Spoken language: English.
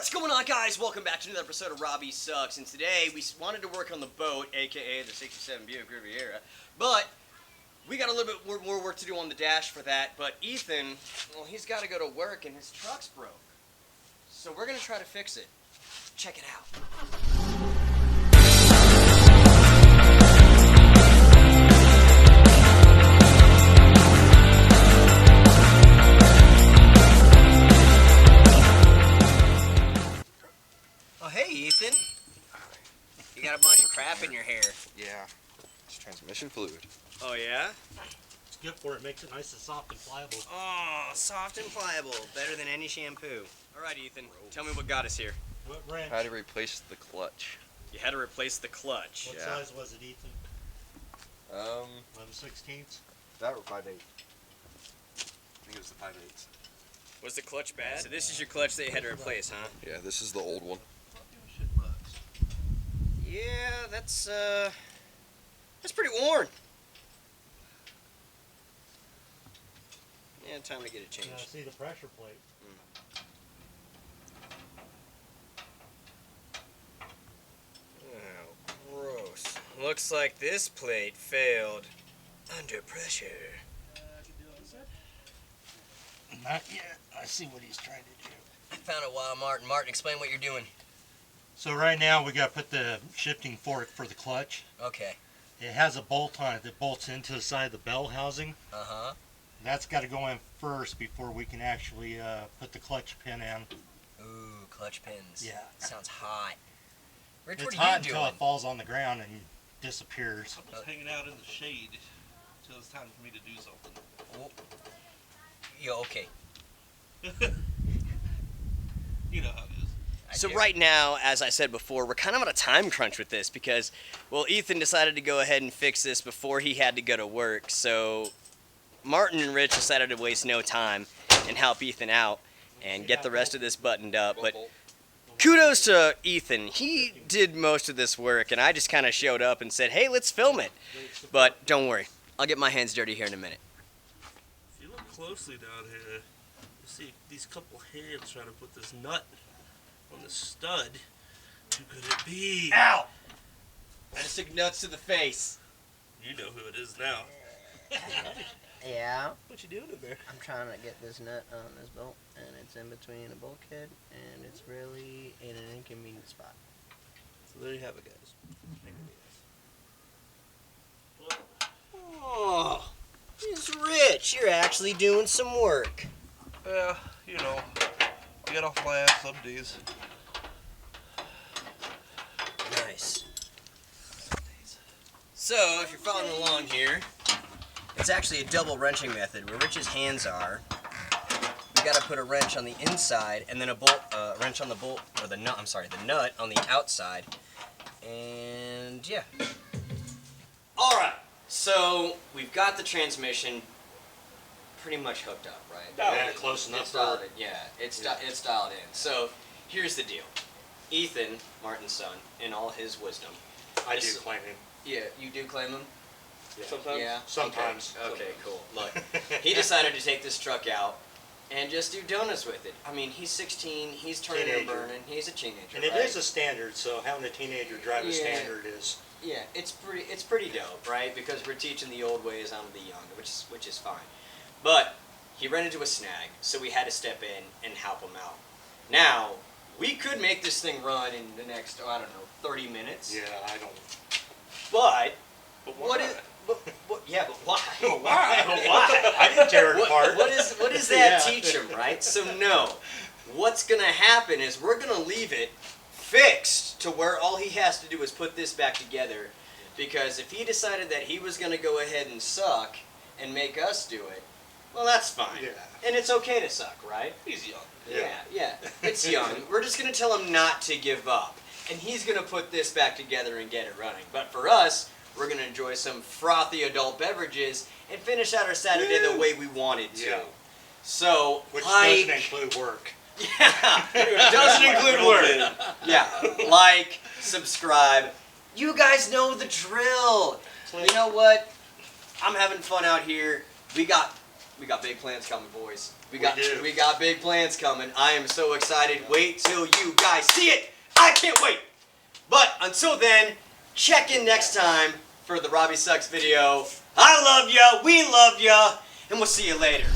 What's going on, guys? Welcome back to another episode of Robbie Sucks. And today we wanted to work on the boat, aka the 67 Buick Riviera, but we got a little bit more work to do on the dash for that. But Ethan, well, he's got to go to work and his truck's broke. So we're gonna try to fix it. Check it out. Hey, Ethan. You got a bunch of crap in your hair. Yeah, it's transmission fluid. Oh, yeah? It's good for it. Makes it nice and soft and pliable. Oh, soft and pliable. Better than any shampoo. All right, Ethan. Tell me what got us here. What wrench? I had to replace the clutch. You had to replace the clutch. What Yeah. size was it, Ethan? 11/16. That or 5/8. I think it was the 5/8. Was the clutch bad? So this is your clutch that you had to replace, huh? Yeah, this is the old one. Yeah, that's pretty worn. Yeah, time to get it changed. See the pressure plate. Oh, gross. Looks like this plate failed under pressure. Not yet. I see what he's trying to do. I found it while Martin. Martin, explain what you're doing. So right now we got to put the shifting fork for the clutch. Okay. It has a bolt on it that bolts into the side of the bell housing. Uh-huh. That's got to go in first before we can actually put the clutch pin in. Ooh, clutch pins. Yeah. Sounds hot. Rich, It's what are hot you until doing? it falls on the ground and disappears. I was hanging out in the shade until it's time for me to do something. Oh. Yeah, okay. You know how it is. So right now, as I said before, we're kind of on a time crunch with this because, well, Ethan decided to go ahead and fix this before he had to go to work. So Martin and Rich decided to waste no time and help Ethan out and get the rest of this buttoned up. But kudos to Ethan. He did most of this work, and I just kind of showed up and said, hey, let's film it. But don't worry. I'll get my hands dirty here in a minute. If you look closely down here, you see these couple hands trying to put this nut on the stud. Who could it be? Ow! I just took nuts to the face. You know who it is now. Yeah, What you doing in there? I'm trying to get this nut on this bolt, and it's in between a bulkhead, and it's really in an inconvenient spot. So there you have it, guys. Oh, it's Rich. You're actually doing some work. Yeah, you know, get off my ass some days. Nice. So, if you're following along here, it's actually a double wrenching method where Rich's hands are. We got to put a wrench on the inside and then a bolt, wrench on the bolt, or the nut, I'm sorry, the nut on the outside. And yeah. All right. So, we've got the transmission pretty much hooked up, right? Yeah, close enough. It's dialed in. Yeah, it's dialed in. So, here's the deal. Ethan, Martin's son, in all his wisdom. I do claim him. Yeah, you do claim him? Yeah. Sometimes? Yeah. Sometimes. Okay, cool. Look, he decided to take this truck out and just do donuts with it. I mean, he's 16, he's turning and Teenager. burning, he's a teenager, And it right? is a standard, so having a teenager drive a Yeah. standard is... Yeah, it's pretty dope, right? Because we're teaching the old ways on the young, which is fine. But he ran into a snag, so we had to step in and help him out. Now, we could make this thing run in the next, I don't know, 30 minutes. Yeah, I don't... But But what is? But why? Why? Why? I can tear it apart. What does that Yeah. teach him, right? So no, what's gonna happen is we're gonna leave it fixed to where all he has to do is put this back together, because if he decided that he was gonna go ahead and suck and make us do it, well, that's fine. Yeah. And it's okay to suck, right? He's young. Yeah, it's young. We're just gonna tell him not to give up, and he's gonna put this back together and get it running. But for us, we're gonna enjoy some frothy adult beverages and finish out our Saturday the way we wanted to. Yeah. So, Which like, doesn't include work. yeah, it doesn't include work. Yeah, like, subscribe. You guys know the drill. You know what? I'm having fun out here. We got We got big plans coming, boys. We do. got big plans coming. I am so excited. Wait till you guys see it. I can't wait. But until then, check in next time for the Robbie Sucks video. I love ya, we love ya, and we'll see you later.